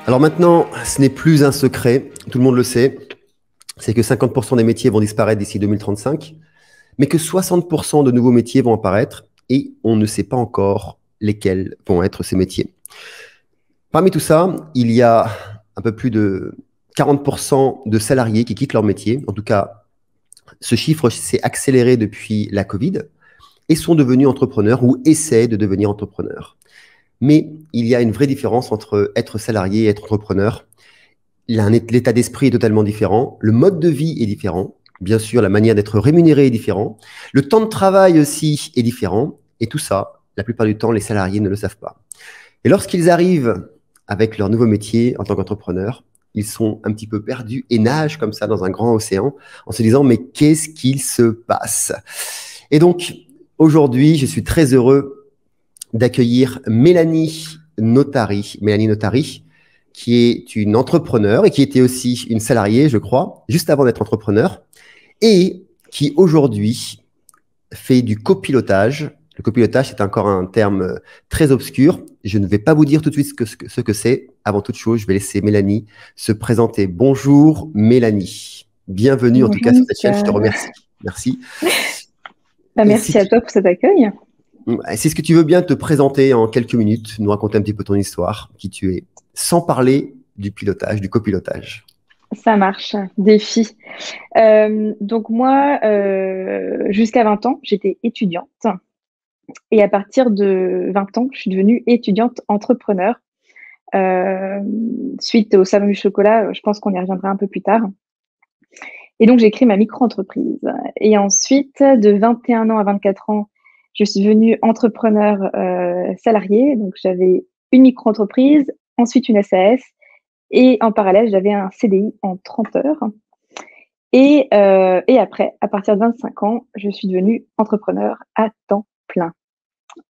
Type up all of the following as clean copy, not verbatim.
Alors maintenant, ce n'est plus un secret, tout le monde le sait, c'est que 50% des métiers vont disparaître d'ici 2035, mais que 60% de nouveaux métiers vont apparaître et on ne sait pas encore lesquels vont être ces métiers. Parmi tout ça, il y a un peu plus de 40% de salariés qui quittent leur métier. En tout cas, ce chiffre s'est accéléré depuis la Covid et sont devenus entrepreneurs ou essaient de devenir entrepreneurs. Mais il y a une vraie différence entre être salarié et être entrepreneur. L'état d'esprit est totalement différent, le mode de vie est différent, bien sûr la manière d'être rémunéré est différent, le temps de travail aussi est différent, et tout ça, la plupart du temps, les salariés ne le savent pas. Et lorsqu'ils arrivent avec leur nouveau métier en tant qu'entrepreneur, ils sont un petit peu perdus et nagent comme ça dans un grand océan en se disant « mais qu'est-ce qu'il se passe ?» Et donc, aujourd'hui, je suis très heureux d'accueillir Mélanie Notari, qui est une entrepreneure et qui était aussi une salariée, je crois, juste avant d'être entrepreneur, et qui aujourd'hui fait du copilotage. Le copilotage, c'est encore un terme très obscur. Je ne vais pas vous dire tout de suite ce que c'est. Avant toute chose, je vais laisser Mélanie se présenter. Bonjour Mélanie. Bienvenue en tout cas sur cette chaîne. Je te remercie. Merci. Merci à toi pour cet accueil. C'est ce que tu veux bien te présenter en quelques minutes, nous raconter un petit peu ton histoire, qui tu es, sans parler du pilotage, du copilotage. Ça marche, défi. Donc moi, jusqu'à 20 ans, j'étais étudiante. Et à partir de 20 ans, je suis devenue étudiante entrepreneur. Suite au salon du chocolat, je pense qu'on y reviendra un peu plus tard. Et donc, j'ai créé ma micro-entreprise. Et ensuite, de 21 ans à 24 ans, je suis devenue entrepreneur salarié. Donc, j'avais une micro-entreprise, ensuite une SAS. Et en parallèle, j'avais un CDI en 30 heures. Et après, à partir de 25 ans, je suis devenue entrepreneur à temps plein.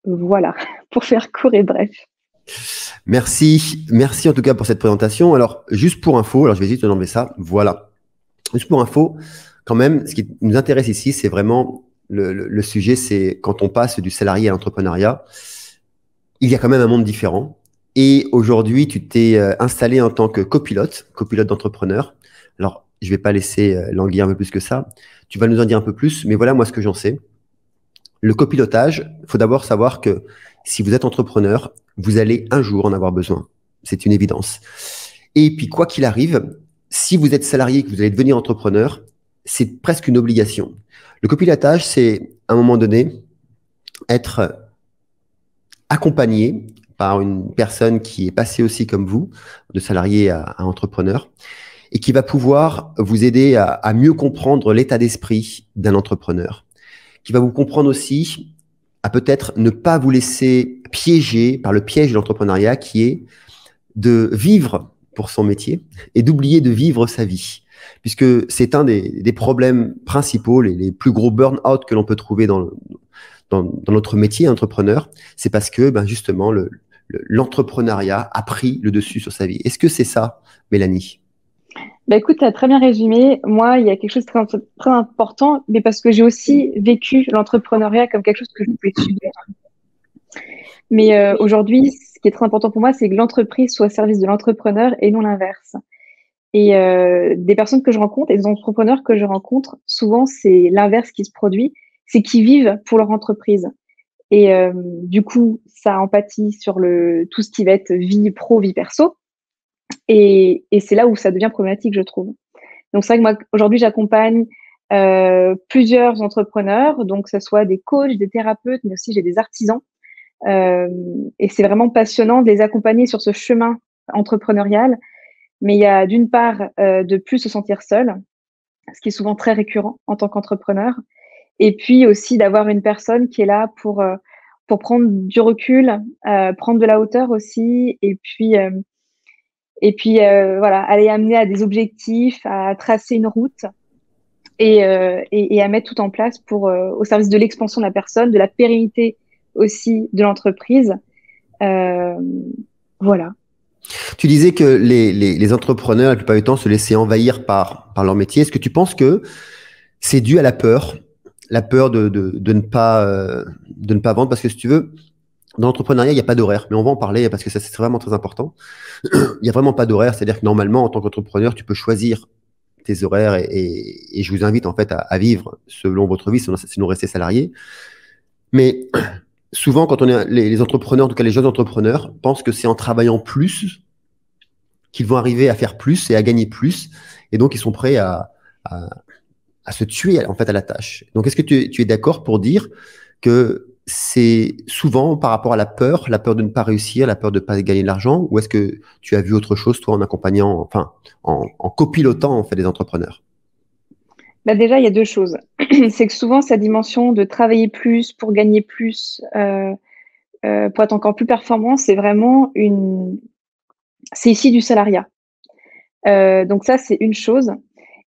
Voilà, pour faire court et bref. Merci en tout cas pour cette présentation. Alors, juste pour info, alors je vais essayer de enlever ça, voilà. Juste pour info, quand même, ce qui nous intéresse ici, c'est vraiment le sujet, c'est quand on passe du salarié à l'entrepreneuriat, il y a quand même un monde différent. Et aujourd'hui, tu t'es installé en tant que copilote d'entrepreneur. Alors, je ne vais pas laisser languir un peu plus que ça. Tu vas nous en dire un peu plus, mais voilà moi ce que j'en sais. Le copilotage, il faut d'abord savoir que si vous êtes entrepreneur, vous allez un jour en avoir besoin. C'est une évidence. Et puis, quoi qu'il arrive, si vous êtes salarié et que vous allez devenir entrepreneur, c'est presque une obligation. Le copilotage, c'est à un moment donné être accompagné par une personne qui est passée aussi comme vous, de salarié à entrepreneur, et qui va pouvoir vous aider à mieux comprendre l'état d'esprit d'un entrepreneur, qui va vous comprendre aussi à peut-être ne pas vous laisser piéger par le piège de l'entrepreneuriat qui est de vivre pour son métier et d'oublier de vivre sa vie. Puisque c'est un des problèmes principaux, les plus gros burn-out que l'on peut trouver dans notre métier entrepreneur, c'est parce que justement l'entrepreneuriat a pris le dessus sur sa vie. Est-ce que c'est ça, Mélanie? Écoute, tu as très bien résumé. Moi, il y a quelque chose de très, très important, mais parce que j'ai aussi vécu l'entrepreneuriat comme quelque chose que je pouvais subir. Mais aujourd'hui, ce qui est très important pour moi, c'est que l'entreprise soit au service de l'entrepreneur et non l'inverse. Et des personnes que je rencontre et des entrepreneurs que je rencontre, souvent, c'est l'inverse qui se produit, c'est qu'ils vivent pour leur entreprise. Et du coup, ça empathie sur tout ce qui va être vie pro, vie perso. Et c'est là où ça devient problématique, je trouve. Donc, c'est vrai que moi, aujourd'hui, j'accompagne plusieurs entrepreneurs, donc que ce soit des coachs, des thérapeutes, mais aussi j'ai des artisans. Et c'est vraiment passionnant de les accompagner sur ce chemin entrepreneurial. Mais il y a d'une part de plus se sentir seul, ce qui est souvent très récurrent en tant qu'entrepreneur. Et puis aussi d'avoir une personne qui est là pour prendre du recul, prendre de la hauteur aussi. Et puis voilà, aller amener à des objectifs, à tracer une route et à mettre tout en place au service de l'expansion de la personne, de la pérennité aussi de l'entreprise. Voilà. Tu disais que les entrepreneurs, la plupart du temps, se laissaient envahir par leur métier. Est-ce que tu penses que c'est dû à la peur de ne pas vendre? Parce que si tu veux, Dans l'entrepreneuriat, il n'y a pas d'horaire, mais on va en parler parce que ça, c'est vraiment très important. Il n'y a vraiment pas d'horaire, c'est-à-dire que normalement, en tant qu'entrepreneur, tu peux choisir tes horaires et je vous invite en fait à vivre selon votre vie, sinon rester salarié. Mais souvent, quand on est les entrepreneurs, en tout cas les jeunes entrepreneurs, pensent que c'est en travaillant plus qu'ils vont arriver à faire plus et à gagner plus. Et donc, ils sont prêts à, à se tuer en fait à la tâche. Donc, est-ce que tu es d'accord pour dire que c'est souvent par rapport à la peur de ne pas réussir, la peur de ne pas gagner de l'argent, ou est-ce que tu as vu autre chose, toi, en accompagnant, enfin, en copilotant en fait des entrepreneurs? Bah déjà, il y a deux choses. C'est que souvent, sa dimension de travailler plus pour gagner plus, pour être encore plus performant, c'est ici du salariat. Donc ça, c'est une chose.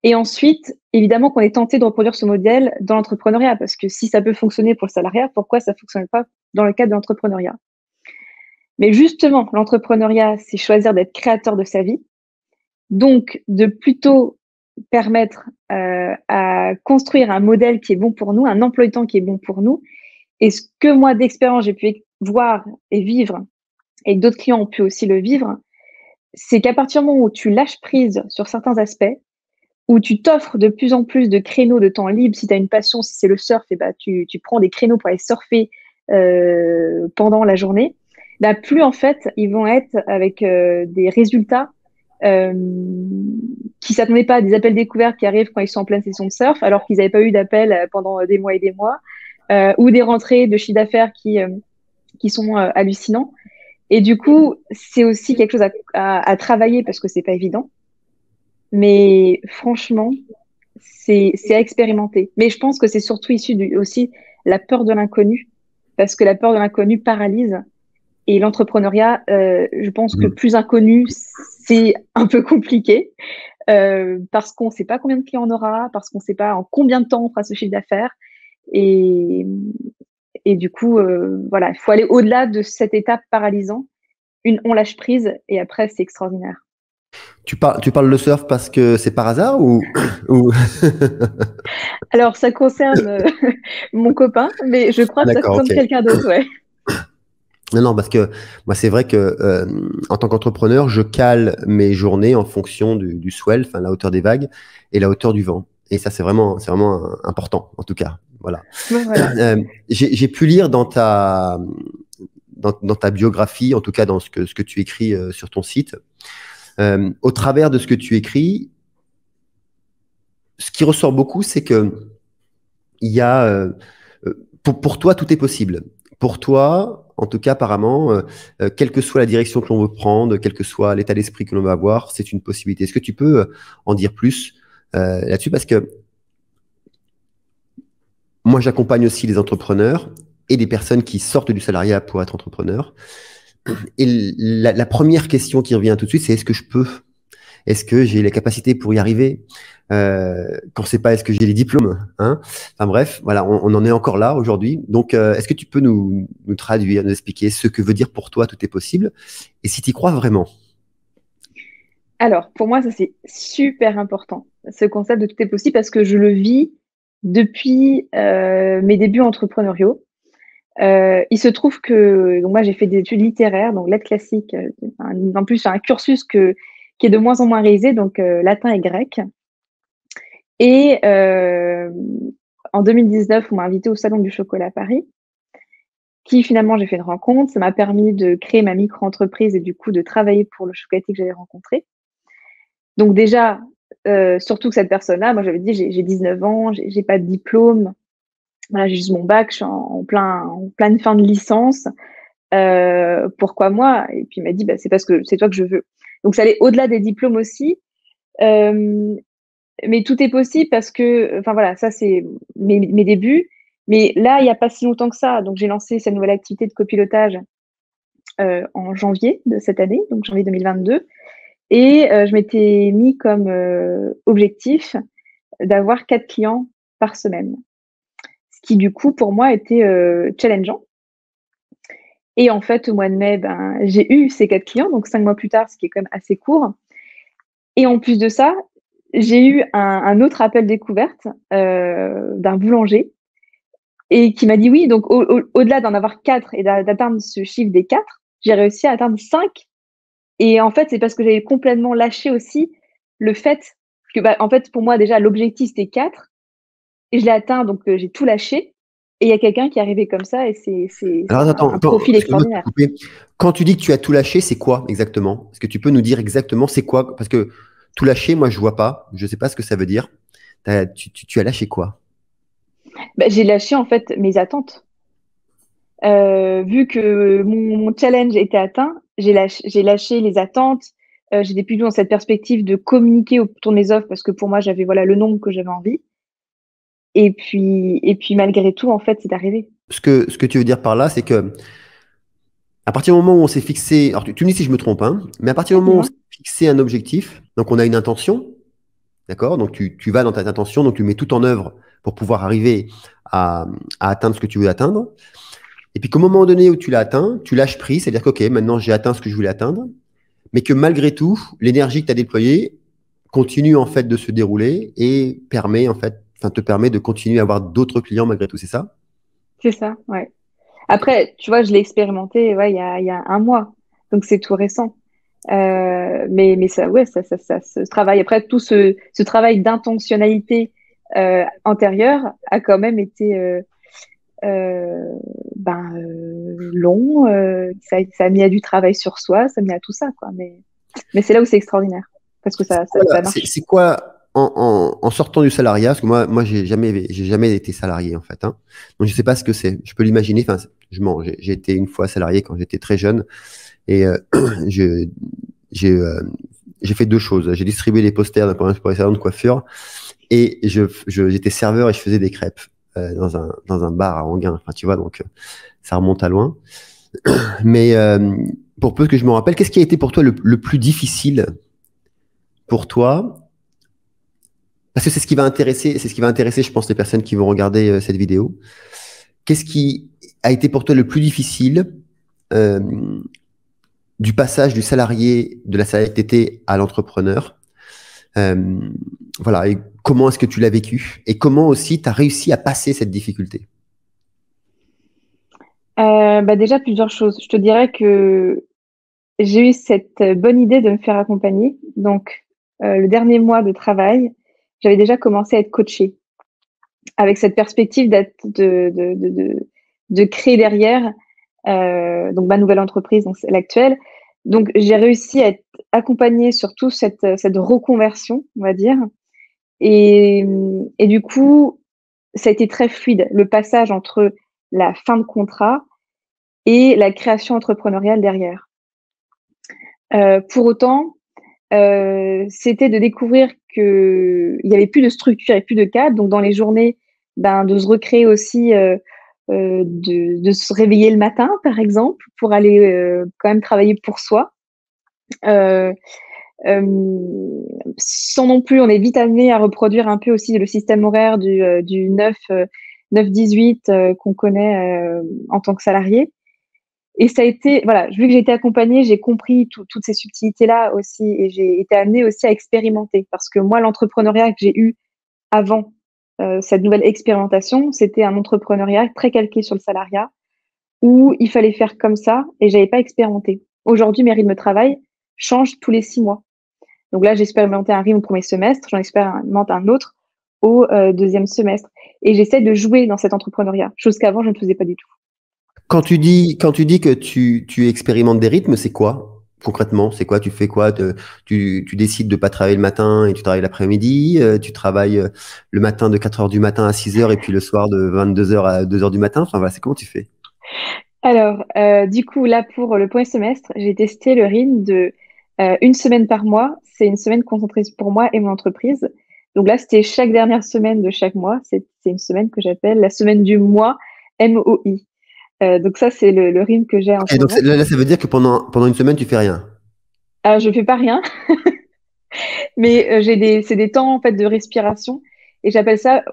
Et ensuite, évidemment qu'on est tenté de reproduire ce modèle dans l'entrepreneuriat, parce que si ça peut fonctionner pour le salariat, pourquoi ça ne fonctionne pas dans le cadre de l'entrepreneuriat? Mais justement, l'entrepreneuriat, c'est choisir d'être créateur de sa vie, donc de plutôt permettre à construire un modèle qui est bon pour nous, un emploi du temps qui est bon pour nous. Et ce que moi, d'expérience, j'ai pu voir et vivre, et que d'autres clients ont pu aussi le vivre, c'est qu'à partir du moment où tu lâches prise sur certains aspects, où tu t'offres de plus en plus de créneaux de temps libre, si tu as une passion, si c'est le surf, et bah, tu prends des créneaux pour aller surfer pendant la journée, bah, plus en fait, ils vont être avec des résultats euh, qui ne s'attendaient pas à des appels découvertes qui arrivent quand ils sont en pleine session de surf, alors qu'ils n'avaient pas eu d'appel pendant des mois et des mois, ou des rentrées de chiffre d'affaires qui sont hallucinants. Et du coup, c'est aussi quelque chose à travailler parce que c'est pas évident. Mais franchement, c'est à expérimenter. Mais je pense que c'est surtout issu aussi la peur de l'inconnu, parce que la peur de l'inconnu paralyse. Et l'entrepreneuriat, je pense que plus inconnu, c'est un peu compliqué, parce qu'on ne sait pas combien de clients on aura, parce qu'on ne sait pas en combien de temps on fera ce chiffre d'affaires. Et, et du coup, voilà, il faut aller au-delà de cette étape paralysante. On lâche prise et après, c'est extraordinaire. Tu parles de surf parce que c'est par hasard ou... Alors, ça concerne mon copain, mais je crois que ça D'accord, concerne ok. quelqu'un d'autre, ouais. Non, non, parce que moi, c'est vrai que en tant qu'entrepreneur, je cale mes journées en fonction du swell, enfin la hauteur des vagues et la hauteur du vent. Et ça, c'est vraiment important, en tout cas. Voilà. Bon, voilà. J'ai pu lire dans ta biographie, en tout cas dans ce que tu écris sur ton site, au travers de ce que tu écris, ce qui ressort beaucoup, c'est que il y a, pour toi, tout est possible. Pour toi, en tout cas, apparemment, quelle que soit la direction que l'on veut prendre, quel que soit l'état d'esprit que l'on va avoir, c'est une possibilité. Est-ce que tu peux en dire plus là-dessus? Parce que moi, j'accompagne aussi les entrepreneurs et des personnes qui sortent du salariat pour être entrepreneurs. Et la première question qui revient tout de suite, c'est est-ce que je peux? Est-ce que j'ai les capacités pour y arriver? Quand c'est pas, est-ce que j'ai les diplômes, hein? Enfin bref, voilà, on en est encore là aujourd'hui. Donc, est-ce que tu peux nous traduire, nous expliquer ce que veut dire pour toi tout est possible et si tu y crois vraiment? Alors, pour moi, ça, c'est super important, ce concept de tout est possible, parce que je le vis depuis mes débuts entrepreneuriaux. Il se trouve que donc moi, j'ai fait des études littéraires, donc lettres classiques, en plus, c'est un cursus qui est de moins en moins réalisé, donc latin et grec. Et en 2019, on m'a invité au Salon du Chocolat à Paris, qui finalement, j'ai fait une rencontre. Ça m'a permis de créer ma micro-entreprise et du coup de travailler pour le chocolatier que j'avais rencontré. Donc déjà, surtout que cette personne-là, moi j'avais dit, j'ai 19 ans, j'ai pas de diplôme, voilà, j'ai juste mon bac, je suis en pleine fin de licence. Pourquoi moi? Et puis il m'a dit, bah, c'est parce que c'est toi que je veux. Donc ça allait au-delà des diplômes aussi. Euh, mais tout est possible parce que, enfin voilà, ça c'est mes débuts. Mais là, il n'y a pas si longtemps que ça. Donc j'ai lancé cette nouvelle activité de copilotage en janvier de cette année, donc janvier 2022. Et je m'étais mis comme objectif d'avoir 4 clients par semaine. Ce qui, du coup, pour moi, était challengeant. Et en fait, au mois de mai, ben, j'ai eu ces 4 clients, donc 5 mois plus tard, ce qui est quand même assez court. Et en plus de ça, j'ai eu un autre appel découverte d'un boulanger Et qui m'a dit oui, donc au-delà d'en avoir 4 et d'atteindre ce chiffre des 4, j'ai réussi à atteindre 5. Et en fait, c'est parce que j'avais complètement lâché aussi le fait que, bah, en fait, pour moi, déjà, l'objectif, c'était 4 et je l'ai atteint, donc j'ai tout lâché. Et il y a quelqu'un qui est arrivé comme ça et c'est Alors, un profil excuse-moi de te extraordinaire. couper. Quand tu dis que tu as tout lâché, c'est quoi exactement? Est-ce que tu peux nous dire exactement c'est quoi? Parce que tout lâcher, moi, je vois pas. Je sais pas ce que ça veut dire. Tu as lâché quoi? Bah, j'ai lâché, en fait, mes attentes. Vu que mon challenge était atteint, j'ai lâché les attentes. J'étais plus dans cette perspective de communiquer autour de mes offres parce que pour moi, j'avais voilà le nombre que j'avais envie. Et puis malgré tout, en fait, c'est arrivé. Ce que tu veux dire par là, c'est que à partir du moment où on s'est fixé, alors tu me dis si je me trompe, hein, mais à partir Ouais, du moment où on dis-moi. s'est fixé un objectif, donc on a une intention, d'accord? Donc tu vas dans ta intention, donc tu mets tout en œuvre pour pouvoir arriver à, à atteindre ce que tu veux atteindre. Et puis qu'au moment donné où tu l'as atteint, tu lâches prise, c'est-à-dire que ok, maintenant j'ai atteint ce que je voulais atteindre, mais que malgré tout, l'énergie que tu as déployée continue en fait de se dérouler et permet en fait, enfin, te permet de continuer à avoir d'autres clients malgré tout, c'est ça? C'est ça, ouais. Après, tu vois, je l'ai expérimenté, ouais, il y a un mois, donc c'est tout récent. Mais ça, ouais, ça se travaille. Après, tout ce travail d'intentionnalité antérieure a quand même été euh, long. Ça a mis à du travail sur soi, ça a mis à tout ça, quoi. Mais c'est là où c'est extraordinaire, parce que ça Voilà, marche. c'est quoi en sortant du salariat, parce que moi j'ai jamais été salarié en fait, hein. Donc je sais pas ce que c'est. Je peux l'imaginer. Enfin, j'ai été une fois salarié quand j'étais très jeune et je- j'ai j'ai fait deux choses. J'ai distribué des posters pour les salons de coiffure et j'étais serveur et je faisais des crêpes dans un bar à Anguin. Enfin, tu vois, donc ça remonte à loin. Mais pour peu que je me rappelle, qu'est-ce qui a été pour toi le plus difficile pour toi? Parce que c'est ce qui va intéresser, je pense, les personnes qui vont regarder cette vidéo. Qu'est-ce qui a été pour toi le plus difficile euh, du passage du salarié, de la salarié à l'entrepreneur? Euh, voilà. Et comment est-ce que tu l'as vécu? Et comment aussi tu as réussi à passer cette difficulté? Bah déjà, plusieurs choses. Je te dirais que j'ai eu cette bonne idée de me faire accompagner. Donc, le dernier mois de travail, j'avais déjà commencé à être coachée avec cette perspective de créer derrière donc ma nouvelle entreprise, donc c'est l'actuelle. Donc, j'ai réussi à être accompagnée sur toute cette reconversion, on va dire. Et du coup, ça a été très fluide, le passage entre la fin de contrat et la création entrepreneuriale derrière. Pour autant, c'était de découvrir qu'il n'y avait plus de structure et plus de cadre. Donc, dans les journées, ben, de se recréer aussi, de se réveiller le matin, par exemple, pour aller quand même travailler pour soi. Euh, Sans non plus, on est vite amené à reproduire un peu aussi le système horaire du 9-18 qu'on connaît en tant que salarié. Et ça a été, voilà, vu que j'ai été accompagnée, j'ai compris toutes ces subtilités-là aussi et j'ai été amenée aussi à expérimenter. Parce que moi, l'entrepreneuriat que j'ai eu avant cette nouvelle expérimentation, c'était un entrepreneuriat très calqué sur le salariat où il fallait faire comme ça et j'avais pas expérimenté. Aujourd'hui, mes rythmes de travail changent tous les 6 mois. Donc là, j'ai expérimenté un rythme au premier semestre, j'en expérimente un autre au deuxième semestre. Et j'essaie de jouer dans cet entrepreneuriat, chose qu'avant, je ne faisais pas du tout. Quand tu dis que tu expérimentes des rythmes, c'est quoi concrètement? C'est quoi? Tu fais quoi? Tu décides de pas travailler le matin et tu travailles l'après-midi. Tu travailles le matin de 4 heures du matin à 6 heures et puis le soir de 22 heures à 2 heures du matin. Enfin voilà, c'est comment tu fais? Alors, du coup, là, pour le premier semestre, j'ai testé le rythme de une semaine par mois. C'est une semaine concentrée pour moi et mon entreprise. Donc là, c'était chaque dernière semaine de chaque mois. C'est une semaine que j'appelle la semaine du mois, MOI. Donc ça, c'est le rythme que j'ai en Et ce donc moment. là, ça veut dire que pendant une semaine, tu fais rien. Alors, je fais pas rien, mais c'est des temps en fait de respiration et j'appelle ça,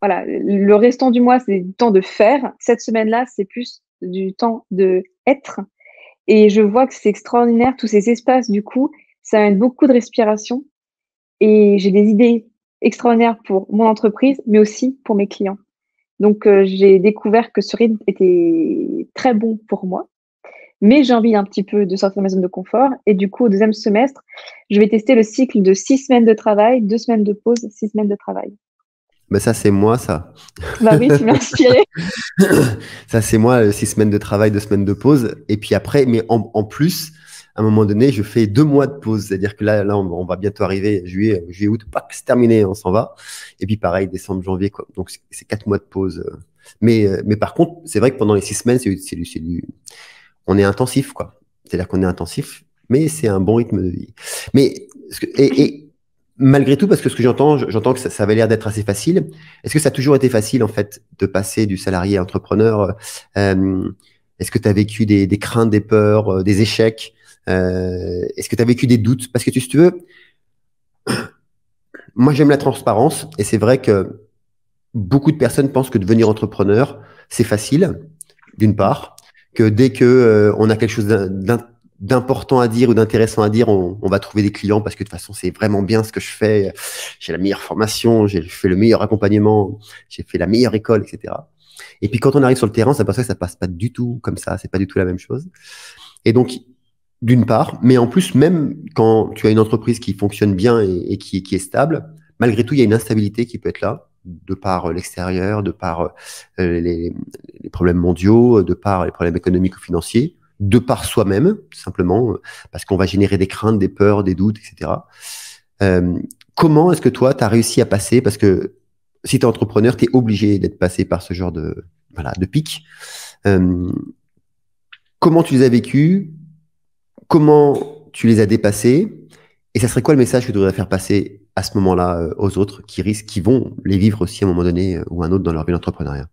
voilà, le restant du mois, c'est du temps de faire. Cette semaine-là, c'est plus du temps de être. Et je vois que c'est extraordinaire, tous ces espaces, du coup, ça amène beaucoup de respiration et j'ai des idées extraordinaires pour mon entreprise, mais aussi pour mes clients. Donc, j'ai découvert que ce rythme était très bon pour moi. Mais j'ai envie un petit peu de sortir de ma zone de confort. Et du coup, au deuxième semestre, je vais tester le cycle de 6 semaines de travail, 2 semaines de pause, 6 semaines de travail. Ben ça, c'est moi, ça. Bah oui, tu m'as inspiré. Ça, c'est moi, 6 semaines de travail, 2 semaines de pause. Et puis après, mais en plus, à un moment donné, je fais 2 mois de pause. C'est-à-dire que là, on va bientôt arriver, juillet, août, pac, c'est terminé, on s'en va. Et puis pareil, décembre, janvier, quoi. Donc, c'est 4 mois de pause. Mais par contre, c'est vrai que pendant les 6 semaines, on est intensif, quoi. C'est-à-dire qu'on est intensif, mais c'est un bon rythme de vie. Mais, et malgré tout, parce que ce que j'entends que ça avait l'air d'être assez facile. Est-ce que ça a toujours été facile, en fait, de passer du salarié à entrepreneur? Est-ce que tu as vécu des craintes, des peurs, des échecs? Est-ce que tu as vécu des doutes? Parce que si tu veux, moi, j'aime la transparence et c'est vrai que beaucoup de personnes pensent que devenir entrepreneur, c'est facile, d'une part, que dès que on a quelque chose d'important à dire ou d'intéressant à dire, on va trouver des clients parce que de toute façon, c'est vraiment bien ce que je fais. J'ai la meilleure formation, j'ai fait le meilleur accompagnement, j'ai fait la meilleure école, etc. Et puis quand on arrive sur le terrain, ça passe que ça passe pas du tout comme ça, c'est pas du tout la même chose. Et donc, d'une part, mais en plus, même quand tu as une entreprise qui fonctionne bien et qui est stable, malgré tout, il y a une instabilité qui peut être là, de par l'extérieur, de par les problèmes mondiaux, de par les problèmes économiques ou financiers, de par soi-même, simplement, parce qu'on va générer des craintes, des peurs, des doutes, etc. Comment est-ce que toi, tu as réussi à passer, parce que si tu es entrepreneur, tu es obligé d'être passé par ce genre de pic. Comment tu les as vécus? Comment tu les as dépassés? Et ça serait quoi le message que tu devrais faire passer à ce moment-là aux autres qui vont les vivre aussi à un moment donné ou un autre dans leur vie d'entrepreneuriat?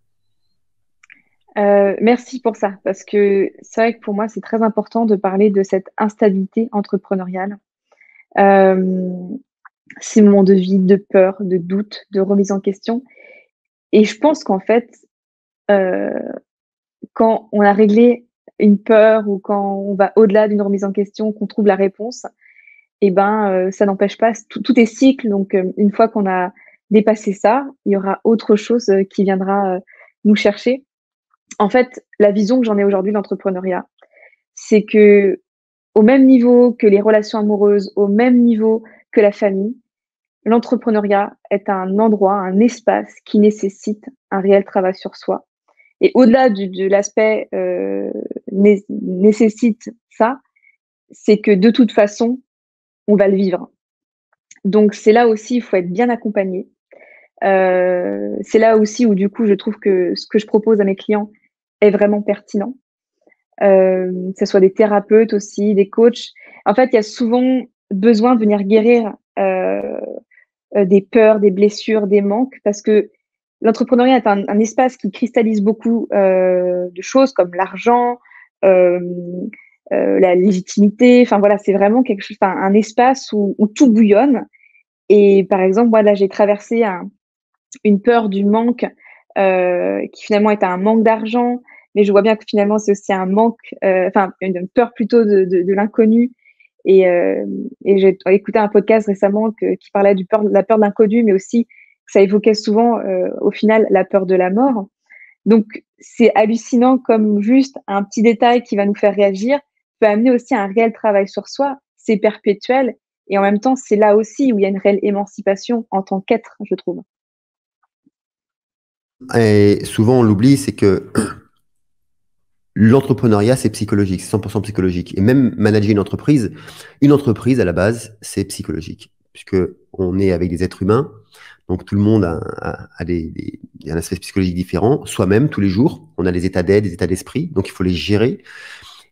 Merci pour ça, parce que c'est vrai que pour moi, c'est très important de parler de cette instabilité entrepreneuriale. Euh, Ces moments de vide, de peur, de doute, de remise en question. Et je pense qu'en fait, euh, quand on a réglé une peur ou quand on va au-delà d'une remise en question, qu'on trouve la réponse, et ben, ça n'empêche pas, tout est cycle. Donc, une fois qu'on a dépassé ça, il y aura autre chose qui viendra nous chercher. En fait, la vision que j'en ai aujourd'hui de l'entrepreneuriat, c'est que au même niveau que les relations amoureuses, au même niveau que la famille, l'entrepreneuriat est un endroit, un espace qui nécessite un réel travail sur soi. Et au-delà de l'aspect nécessite ça, c'est que de toute façon, on va le vivre. Donc c'est là aussi, il faut être bien accompagné. C'est là aussi où du coup, je trouve que ce que je propose à mes clients est vraiment pertinent. Que ce soit des thérapeutes aussi, des coachs. En fait, il y a souvent besoin de venir guérir des peurs, des blessures, des manques, parce que l'entrepreneuriat est un espace qui cristallise beaucoup de choses comme l'argent, euh, la légitimité. Enfin voilà, c'est vraiment quelque chose, un espace où tout bouillonne. Et par exemple, moi là, j'ai traversé une peur du manque qui finalement est un manque d'argent, mais je vois bien que finalement c'est aussi un manque, enfin une peur plutôt de l'inconnu. Et, et j'ai écouté un podcast récemment qui parlait de la peur de l'inconnu, mais aussi que ça évoquait souvent au final la peur de la mort. Donc c'est hallucinant comme juste un petit détail qui va nous faire réagir peut amener aussi un réel travail sur soi. C'est perpétuel et en même temps c'est là aussi où il y a une réelle émancipation en tant qu'être, je trouve. Et souvent, on l'oublie, c'est que l'entrepreneuriat, c'est psychologique, c'est 100% psychologique. Et même manager une entreprise à la base, c'est psychologique, puisque on est avec des êtres humains, donc tout le monde a un aspect psychologique différent. Soi-même, tous les jours, on a des états d'être, des états d'esprit, donc il faut les gérer.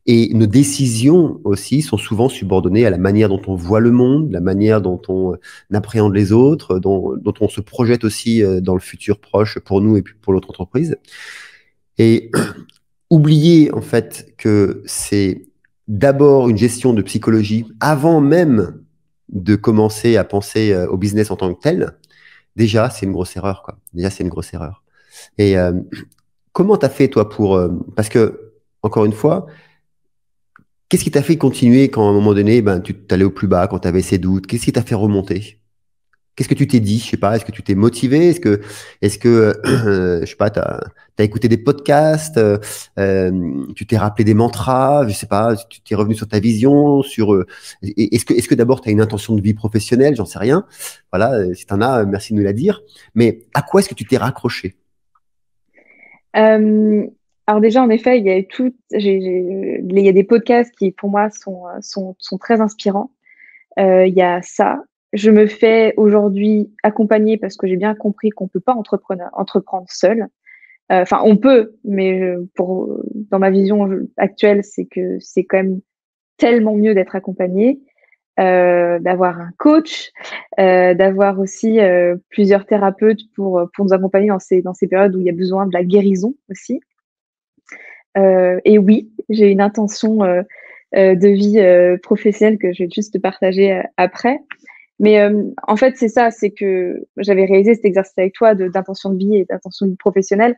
Et nos décisions aussi sont souvent subordonnées à la manière dont on voit le monde, la manière dont on appréhende les autres, dont on se projette aussi dans le futur proche pour nous et puis pour l'autre entreprise. Et oublier en fait que c'est d'abord une gestion de psychologie avant même de commencer à penser au business en tant que tel, déjà c'est une grosse erreur, quoi. Déjà c'est une grosse erreur. Et comment t'as fait toi pour parce que encore une fois, qu'est-ce qui t'a fait continuer quand à un moment donné, ben tu allais au plus bas, quand tu avais ces doutes, qu'est-ce qui t'a fait remonter? Qu'est-ce que tu t'es dit? Je sais pas, est-ce que tu t'es motivé? Est-ce que je sais pas, t'as écouté des podcasts, tu t'es rappelé des mantras, je sais pas, tu t'es revenu sur ta vision, est-ce que d'abord tu as une intention de vie professionnelle? J'en sais rien. Voilà, si t'en as, merci de nous la dire. Mais à quoi est-ce que tu t'es raccroché? Euh, alors déjà, en effet, il y a il y a des podcasts qui, pour moi, sont très inspirants. Il y a ça. Je me fais aujourd'hui accompagner parce que j'ai bien compris qu'on peut pas entreprendre seul. Enfin, on peut, mais dans ma vision actuelle, c'est que c'est quand même tellement mieux d'être accompagné, d'avoir un coach, d'avoir aussi plusieurs thérapeutes pour nous accompagner dans ces périodes où il y a besoin de la guérison aussi. Et oui, j'ai une intention de vie professionnelle que je vais juste te partager après. Mais en fait, c'est ça, c'est que j'avais réalisé cet exercice avec toi d'intention de vie et d'intention de vie professionnelle.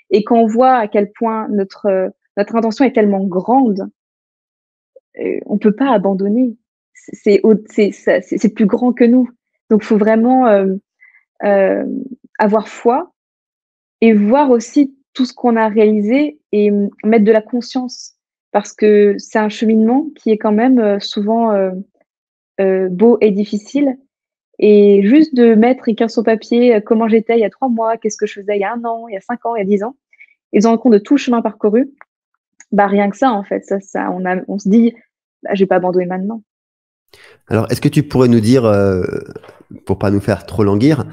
Et quand on voit à quel point notre intention est tellement grande, on peut pas abandonner. C'est plus grand que nous. Donc, il faut vraiment euh, avoir foi et voir aussi tout ce qu'on a réalisé et mettre de la conscience. Parce que c'est un cheminement qui est quand même souvent beau et difficile. Et juste de mettre, écrire sur papier comment j'étais il y a 3 mois, qu'est-ce que je faisais il y a 1 an, il y a 5 ans, il y a 10 ans, et se rendre compte de tout le chemin parcouru, bah rien que ça, en fait, on se dit, bah, je vais pas abandonner maintenant. Alors, est-ce que tu pourrais nous dire, pour pas nous faire trop languir,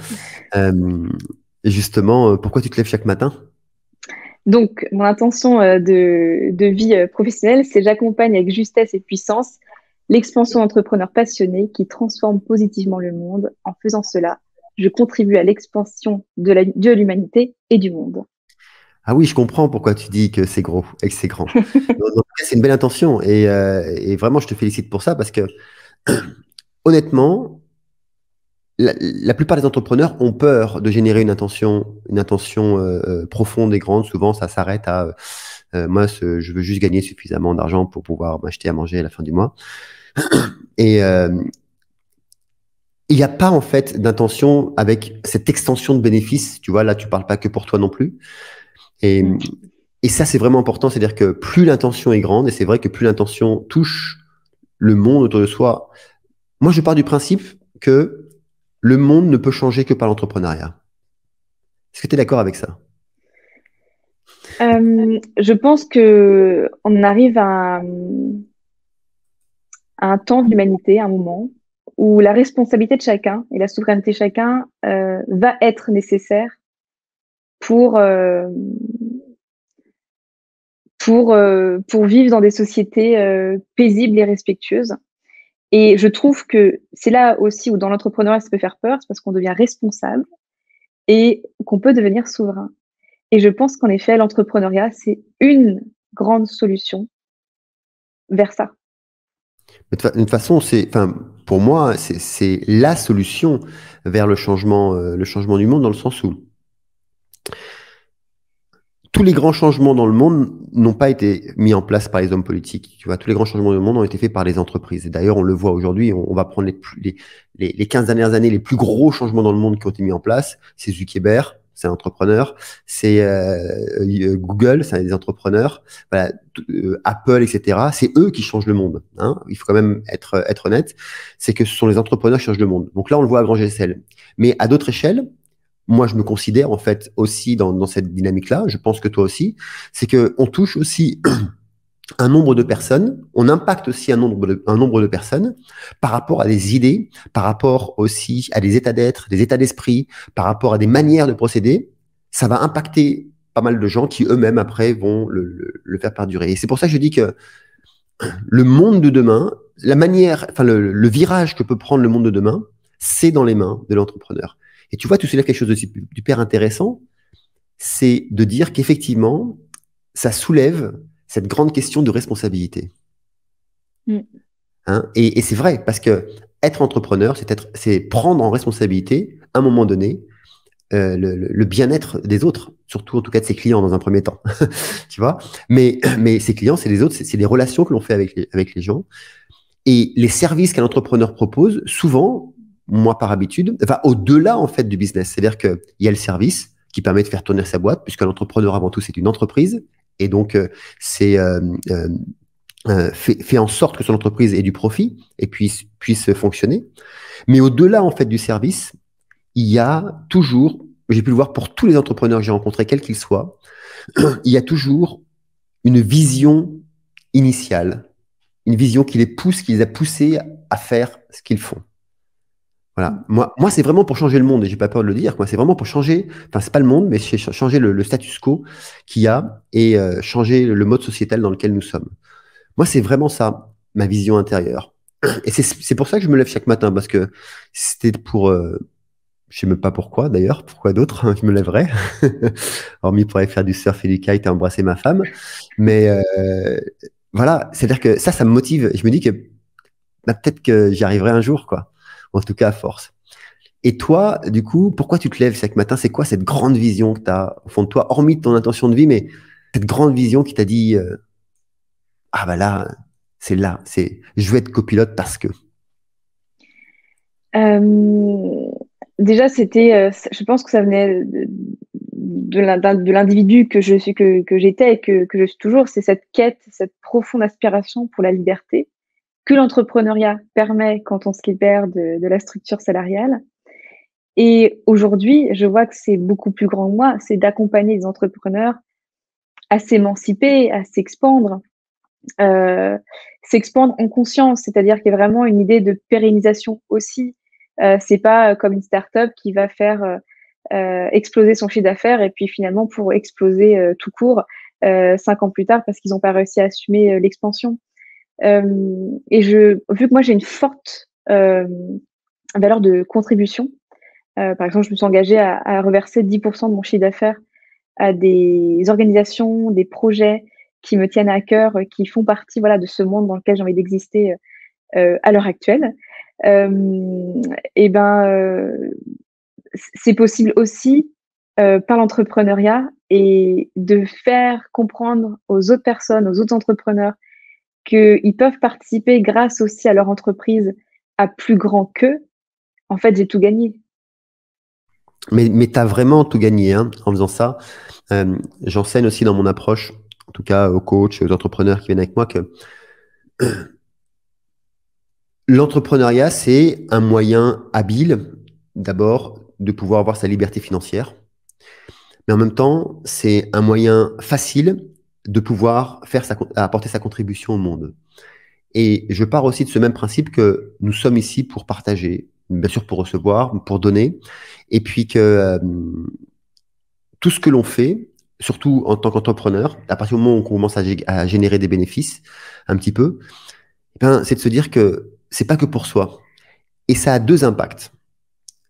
justement, pourquoi tu te lèves chaque matin? Donc, mon intention de vie professionnelle, c'est j'accompagne avec justesse et puissance l'expansion d'entrepreneurs passionnés qui transforment positivement le monde. En faisant cela, je contribue à l'expansion de l'humanité et du monde. Ah oui, je comprends pourquoi tu dis que c'est gros et que c'est grand. Donc, c'est une belle intention et vraiment, je te félicite pour ça parce que honnêtement, la plupart des entrepreneurs ont peur de générer une intention profonde et grande. Souvent, ça s'arrête à moi, je veux juste gagner suffisamment d'argent pour pouvoir m'acheter à manger à la fin du mois. Et il n'y a pas en fait d'intention avec cette extension de bénéfices. Tu vois, là, tu parles pas que pour toi non plus. Et, Mm. et ça, c'est vraiment important. C'est-à-dire que plus l'intention est grande, et c'est vrai que plus l'intention touche le monde autour de soi. Moi, je pars du principe que le monde ne peut changer que par l'entrepreneuriat. Est-ce que tu es d'accord avec ça? Je pense que on arrive à un temps de l'humanité, à un moment où la responsabilité de chacun et la souveraineté de chacun va être nécessaire pour, euh, pour vivre dans des sociétés paisibles et respectueuses. Et je trouve que c'est là aussi où dans l'entrepreneuriat ça peut faire peur, c'est parce qu'on devient responsable et qu'on peut devenir souverain. Et je pense qu'en effet, l'entrepreneuriat, c'est une grande solution vers ça. Mais de toute façon, enfin, pour moi, c'est la solution vers le changement du monde dans le sens où tous les grands changements dans le monde n'ont pas été mis en place par les hommes politiques. Tu vois, tous les grands changements du monde ont été faits par les entreprises. Et d'ailleurs, on le voit aujourd'hui, on va prendre les 15 dernières années, les plus gros changements dans le monde qui ont été mis en place. C'est Zuckerberg, c'est un entrepreneur. C'est Google, c'est des entrepreneurs. Voilà, Apple, etc. C'est eux qui changent le monde. Hein. Il faut quand même être honnête. C'est que ce sont les entrepreneurs qui changent le monde. Donc là, on le voit à grande échelle. Mais à d'autres échelles, moi, je me considère en fait aussi dans cette dynamique-là, je pense que toi aussi, c'est qu'on touche aussi un nombre de personnes, on impacte aussi un nombre de personnes par rapport à des idées, par rapport aussi à des états d'être, des états d'esprit, par rapport à des manières de procéder. Ça va impacter pas mal de gens qui eux-mêmes après vont le faire perdurer. Et c'est pour ça que je dis que le monde de demain, la manière, enfin le virage que peut prendre le monde de demain, c'est dans les mains de l'entrepreneur. Et tu vois, tu soulèves quelque chose d'hyper intéressant, c'est de dire qu'effectivement, ça soulève cette grande question de responsabilité. Mm. Hein, et c'est vrai, parce que être entrepreneur, c'est prendre en responsabilité, à un moment donné, le bien-être des autres, surtout en tout cas de ses clients dans un premier temps. Tu vois, mais ses clients, c'est les autres, c'est les relations que l'on fait avec les gens. Et les services qu'un entrepreneur propose, souvent, moi par habitude, va au-delà en fait du business. C'est-à-dire qu'il y a le service qui permet de faire tourner sa boîte, puisque l'entrepreneur avant tout c'est une entreprise, et donc c'est fait en sorte que son entreprise ait du profit et puisse fonctionner. Mais au-delà en fait du service, il y a toujours, j'ai pu le voir pour tous les entrepreneurs que j'ai rencontrés, quels qu'ils soient, il y a toujours une vision initiale, une vision qui les pousse, qui les a poussés à faire ce qu'ils font. Voilà. Moi c'est vraiment pour changer le monde, et j'ai pas peur de le dire. C'est vraiment pour changer, enfin, c'est pas le monde, mais c'est changer le status quo qu'il y a et changer le mode sociétal dans lequel nous sommes. Moi, c'est vraiment ça, ma vision intérieure. Et c'est pour ça que je me lève chaque matin, parce que c'était pour, je sais même pas pourquoi d'ailleurs, pourquoi d'autres, hein, je me lèverais, hormis pour aller faire du surf et du kite et embrasser ma femme. Mais voilà, c'est-à-dire que ça me motive. Je me dis que bah, peut-être que j'y arriverai un jour, quoi. En tout cas, à force. Et toi, du coup, pourquoi tu te lèves chaque matin? C'est quoi cette grande vision que tu as au fond de toi, hormis ton intention de vie, mais cette grande vision qui t'a dit, ah bah là, je veux être copilote parce que. Euh, Déjà, je pense que ça venait de l'individu que je suis, que j'étais et que je suis toujours. C'est cette quête, cette profonde aspiration pour la liberté que l'entrepreneuriat permet quand on se libère de la structure salariale. Et aujourd'hui, je vois que c'est beaucoup plus grand que moi, c'est d'accompagner les entrepreneurs à s'émanciper, à s'expandre, euh, s'expandre en conscience, c'est-à-dire qu'il y a vraiment une idée de pérennisation aussi. C'est pas comme une start-up qui va faire exploser son chiffre d'affaires et puis finalement pour exploser tout court 5 ans plus tard parce qu'ils n'ont pas réussi à assumer l'expansion. Vu que moi j'ai une forte valeur de contribution, par exemple, je me suis engagée à reverser 10% de mon chiffre d'affaires à des organisations, des projets qui me tiennent à cœur, qui font partie voilà, de ce monde dans lequel j'ai envie d'exister à l'heure actuelle. Et ben, c'est possible aussi par l'entrepreneuriat et de faire comprendre aux autres personnes, aux autres entrepreneurs qu'ils peuvent participer grâce aussi à leur entreprise à plus grand qu'eux. En fait, j'ai tout gagné. Mais tu as vraiment tout gagné hein, en faisant ça. J'enseigne aussi dans mon approche, en tout cas aux coachs, aux entrepreneurs qui viennent avec moi, que l'entrepreneuriat, c'est un moyen habile, d'abord, de pouvoir avoir sa liberté financière. Mais en même temps, c'est un moyen facile de pouvoir apporter sa contribution au monde. Et je pars aussi de ce même principe que nous sommes ici pour partager, bien sûr pour recevoir, pour donner, et puis que tout ce que l'on fait, surtout en tant qu'entrepreneur, à partir du moment où on commence à générer des bénéfices, un petit peu, eh ben, c'est de se dire que c'est pas que pour soi. Et ça a deux impacts.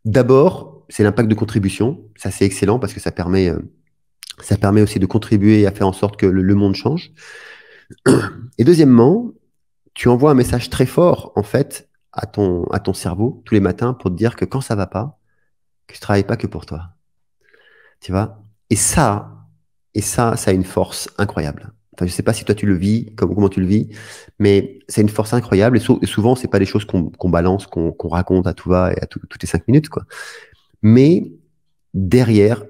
D'abord, c'est l'impact de contribution. Ça, c'est excellent parce que ça permet aussi de contribuer à faire en sorte que le monde change. Et deuxièmement, tu envoies un message très fort, en fait, à ton cerveau tous les matins pour te dire que quand ça va pas, que tu travailles pas que pour toi. Tu vois? Et ça, ça a une force incroyable. Enfin, je sais pas si toi tu le vis, comment tu le vis, mais c'est une force incroyable. Et souvent, c'est pas des choses qu'on balance, qu'on raconte à tout va et toutes les 5 minutes, quoi. Mais derrière,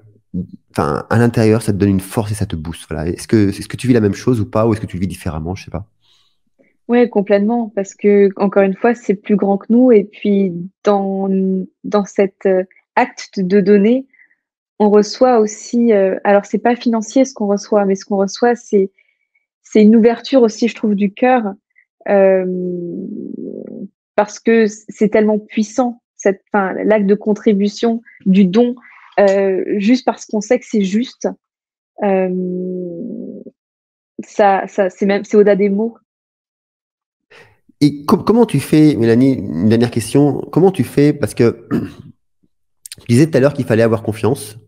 enfin, à l'intérieur, ça te donne une force et ça te booste. Voilà. Est-ce que tu vis la même chose ou pas, ou est-ce que tu le vis différemment? Je sais pas. Ouais, complètement, parce que encore une fois, c'est plus grand que nous. Et puis dans cet acte de donner, on reçoit aussi. Alors c'est pas financier ce qu'on reçoit, mais ce qu'on reçoit, c'est une ouverture aussi, je trouve, du cœur, euh, parce que c'est tellement puissant enfin, l'acte de contribution, du don, juste parce qu'on sait que c'est juste. Euh, c'est au-delà des mots. Et comment tu fais, Mélanie, une dernière question, comment tu fais, parce que tu disais tout à l'heure qu'il fallait avoir confiance,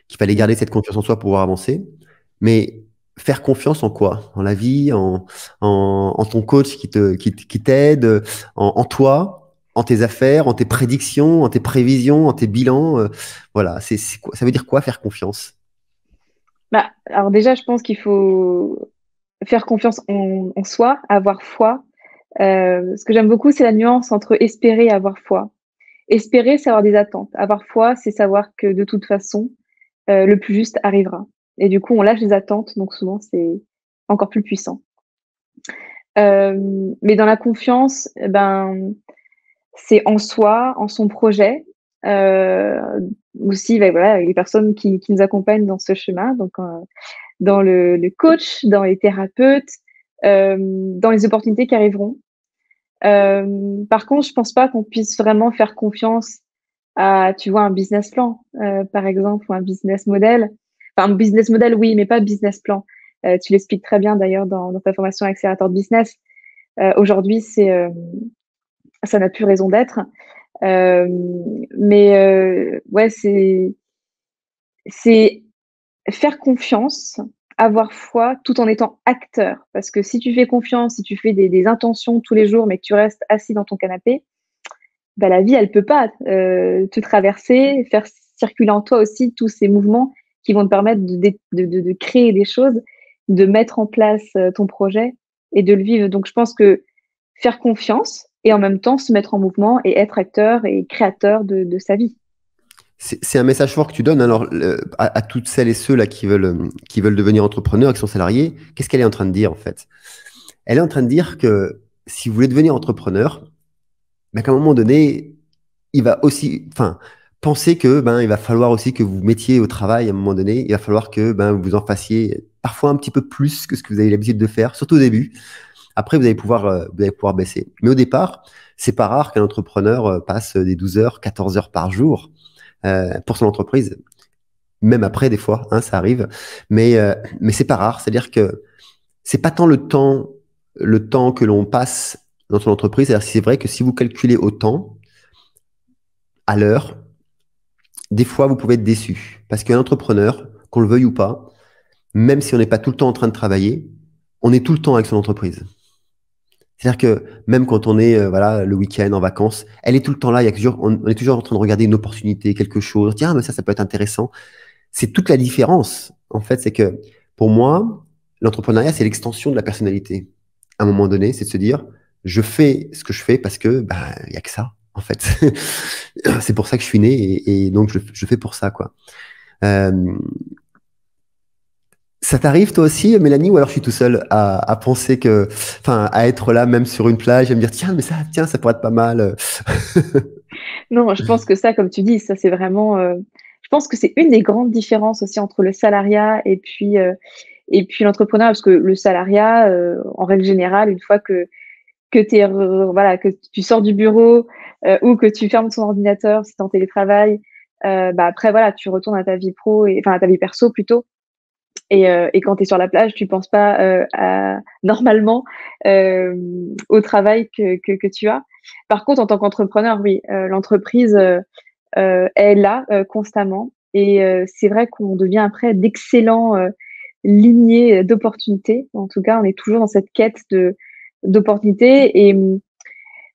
qu'il fallait garder cette confiance en soi pour pouvoir avancer, mais faire confiance en quoi? En la vie, en ton coach qui t'aide, en toi, en tes affaires, en tes prédictions, en tes prévisions, en tes bilans. Voilà, ça veut dire quoi faire confiance? Bah, alors déjà, je pense qu'il faut faire confiance en soi, avoir foi. Ce que j'aime beaucoup, c'est la nuance entre espérer et avoir foi. espérer, c'est avoir des attentes. Avoir foi, c'est savoir que de toute façon, le plus juste arrivera. Et du coup, on lâche les attentes, donc souvent, c'est encore plus puissant. Mais dans la confiance, eh ben, c'est en soi, en son projet, heu, aussi, bah, voilà, les personnes qui nous accompagnent dans ce chemin, donc dans le coach, dans les thérapeutes, dans les opportunités qui arriveront. Par contre, je pense pas qu'on puisse vraiment faire confiance à, tu vois, un business plan, par exemple, ou un business model. Enfin, un business model, oui, mais pas business plan. Tu l'expliques très bien d'ailleurs dans ta formation accélérateur de business. Aujourd'hui, ça n'a plus raison d'être. Mais ouais, c'est faire confiance, avoir foi, tout en étant acteur. Parce que si tu fais confiance, si tu fais des intentions tous les jours, mais que tu restes assis dans ton canapé, bah, la vie, elle peut pas te traverser, faire circuler en toi aussi tous ces mouvements qui vont te permettre de créer des choses, de mettre en place ton projet et de le vivre. Donc, je pense que faire confiance et en même temps se mettre en mouvement et être acteur et créateur de sa vie. C'est un message fort que tu donnes alors à toutes celles et ceux là qui veulent devenir entrepreneurs et qui sont salariés. Qu'est-ce qu'elle est en train de dire en fait? Elle est en train de dire que si vous voulez devenir entrepreneur, ben, qu'à un moment donné, il va aussi, enfin, penser que ben il va falloir aussi que vous mettiez au travail à un moment donné. Il va falloir que ben vous en fassiez parfois un petit peu plus que ce que vous avez l'habitude de faire, surtout au début. Après, vous allez pouvoir baisser. Mais au départ, c'est pas rare qu'un entrepreneur passe des 12 heures, 14 heures par jour pour son entreprise. Même après, des fois, hein, ça arrive. Mais c'est pas rare. C'est-à-dire que c'est pas tant le temps que l'on passe dans son entreprise. C'est-à-dire, c'est vrai que si vous calculez autant à l'heure, des fois, vous pouvez être déçu. Parce qu'un entrepreneur, qu'on le veuille ou pas, même si on n'est pas tout le temps en train de travailler, on est tout le temps avec son entreprise. C'est-à-dire que même quand on est voilà, le week-end en vacances, elle est tout le temps là. On est toujours en train de regarder une opportunité, quelque chose. Tiens, mais ça peut être intéressant. C'est toute la différence. En fait, c'est que pour moi, l'entrepreneuriat, c'est l'extension de la personnalité. À un moment donné, c'est de se dire, je fais ce que je fais parce que bah, y a que ça. En fait, c'est pour ça que je suis né et donc je fais pour ça, quoi. Euh, Ça t'arrive toi aussi, Mélanie, ou alors je suis tout seul à penser que, enfin, à être là même sur une plage et me dire tiens, ça pourrait être pas mal. Non, je pense que ça, comme tu dis, ça c'est vraiment, je pense que c'est une des grandes différences aussi entre le salariat et puis l'entrepreneuriat. Parce que le salariat, en règle générale, une fois que tu voilà, que tu sors du bureau, ou que tu fermes ton ordinateur si tu es en télétravail, bah, après voilà, tu retournes à ta vie pro et enfin à ta vie perso plutôt. Et quand tu es sur la plage, tu penses pas, à normalement, au travail que tu as. Par contre, en tant qu'entrepreneur, oui, l'entreprise, est là, constamment et c'est vrai qu'on devient après d'excellents, limiers d'opportunités. En tout cas, on est toujours dans cette quête d'opportunités et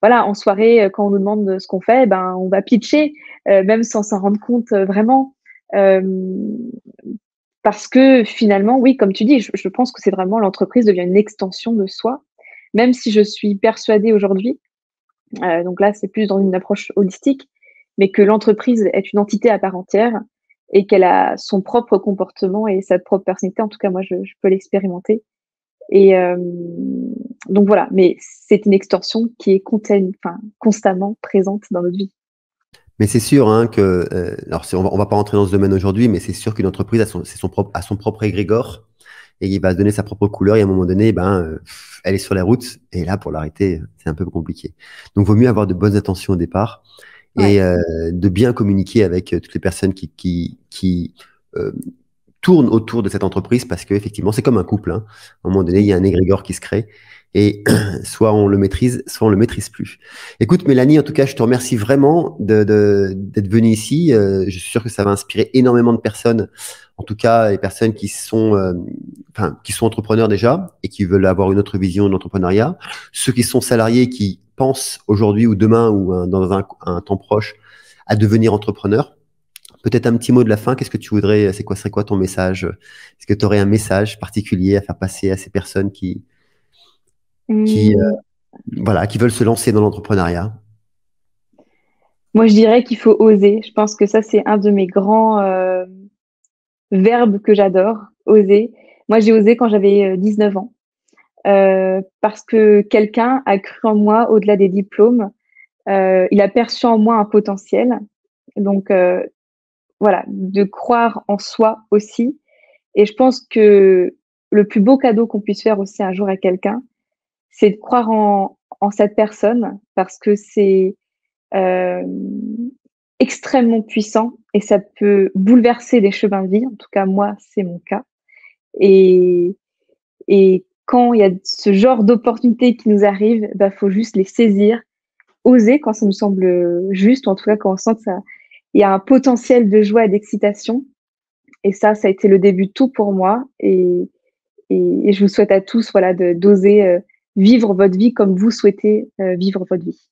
voilà, en soirée, quand on nous demande ce qu'on fait, ben, on va pitcher, même sans s'en rendre compte, vraiment. Hem Parce que finalement, oui, comme tu dis, je pense que c'est vraiment l'entreprise devient une extension de soi, même si je suis persuadée aujourd'hui, donc là, c'est plus dans une approche holistique, mais que l'entreprise est une entité à part entière et qu'elle a son propre comportement et sa propre personnalité. En tout cas, moi, je peux l'expérimenter et donc voilà, mais c'est une extension qui est enfin, constamment présente dans notre vie. Mais c'est sûr hein, que, alors on va pas rentrer dans ce domaine aujourd'hui, mais c'est sûr qu'une entreprise a son propre égrégore et il va se donner sa propre couleur et à un moment donné, ben, elle est sur la route et là, pour l'arrêter, c'est un peu compliqué. Donc, vaut mieux avoir de bonnes intentions au départ et Ouais. de bien communiquer avec toutes les personnes qui euh, tournent autour de cette entreprise parce que effectivement, c'est comme un couple. Hein. À un moment donné, il y a un égrégore qui se crée et soit on le maîtrise, soit on le maîtrise plus. Écoute, Mélanie, en tout cas, je te remercie vraiment d'être venue ici. Je suis sûr que ça va inspirer énormément de personnes, en tout cas les personnes qui sont entrepreneurs déjà et qui veulent avoir une autre vision de l'entrepreneuriat. Ceux qui sont salariés qui pensent aujourd'hui ou demain ou dans un temps proche à devenir entrepreneurs. Peut-être un petit mot de la fin. Qu'est-ce que tu voudrais, serait quoi ton message? Est-ce que tu aurais un message particulier à faire passer à ces personnes qui, Mmh. voilà, qui veulent se lancer dans l'entrepreneuriat? Moi, je dirais qu'il faut oser. Je pense que ça, c'est un de mes grands verbes que j'adore, oser. Moi, j'ai osé quand j'avais 19 ans. Parce que quelqu'un a cru en moi au-delà des diplômes. Il a perçu en moi un potentiel. Donc, voilà, de croire en soi aussi. Et je pense que le plus beau cadeau qu'on puisse faire aussi un jour à quelqu'un, c'est de croire en cette personne parce que c'est euh, extrêmement puissant et ça peut bouleverser des chemins de vie. En tout cas, moi, c'est mon cas. Et, et quand il y a ce genre d'opportunités qui nous arrivent, bah, faut juste les saisir, oser quand ça nous semble juste, ou en tout cas quand on sent que ça, il y a un potentiel de joie et d'excitation. Et ça a été le début de tout pour moi. Et je vous souhaite à tous, voilà, d'oser vivre votre vie comme vous souhaitez vivre votre vie.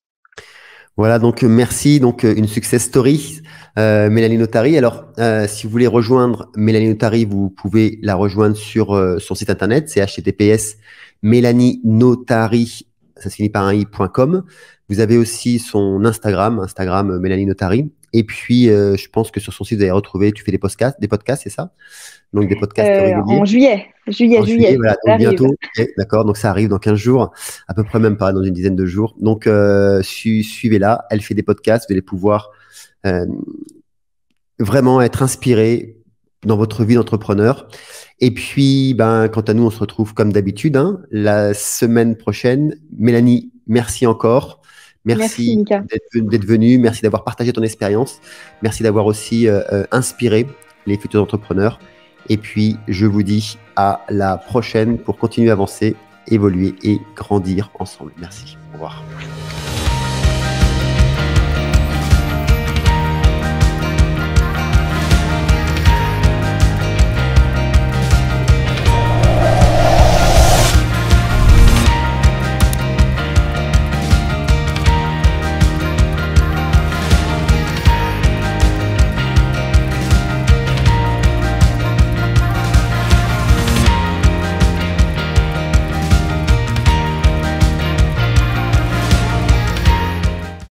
Voilà, donc merci. Donc une success story, Mélanie Notary. Alors, si vous voulez rejoindre Mélanie Notary, vous pouvez la rejoindre sur son site internet, c'est https mélanienotary, ça se finit par un i.com. Vous avez aussi son Instagram Mélanie Notary. Et puis, je pense que sur son site, vous allez retrouver, tu fais des podcasts, c'est ça? Donc des podcasts réguliers. En juillet, En juillet, voilà, ça donc arrive. bientôt. Ok, d'accord, donc ça arrive dans 15 jours, à peu près même pas dans une dizaine de jours. Donc, suivez-la, elle fait des podcasts, vous allez pouvoir euh, vraiment être inspiré dans votre vie d'entrepreneur. Et puis, ben, quant à nous, on se retrouve comme d'habitude, hein, la semaine prochaine. Mélanie, merci encore. Merci, Merci Mika. d'être venue, merci d'avoir partagé ton expérience, merci d'avoir aussi inspiré les futurs entrepreneurs. Et puis, je vous dis à la prochaine pour continuer à avancer, évoluer et grandir ensemble. Merci. Au revoir.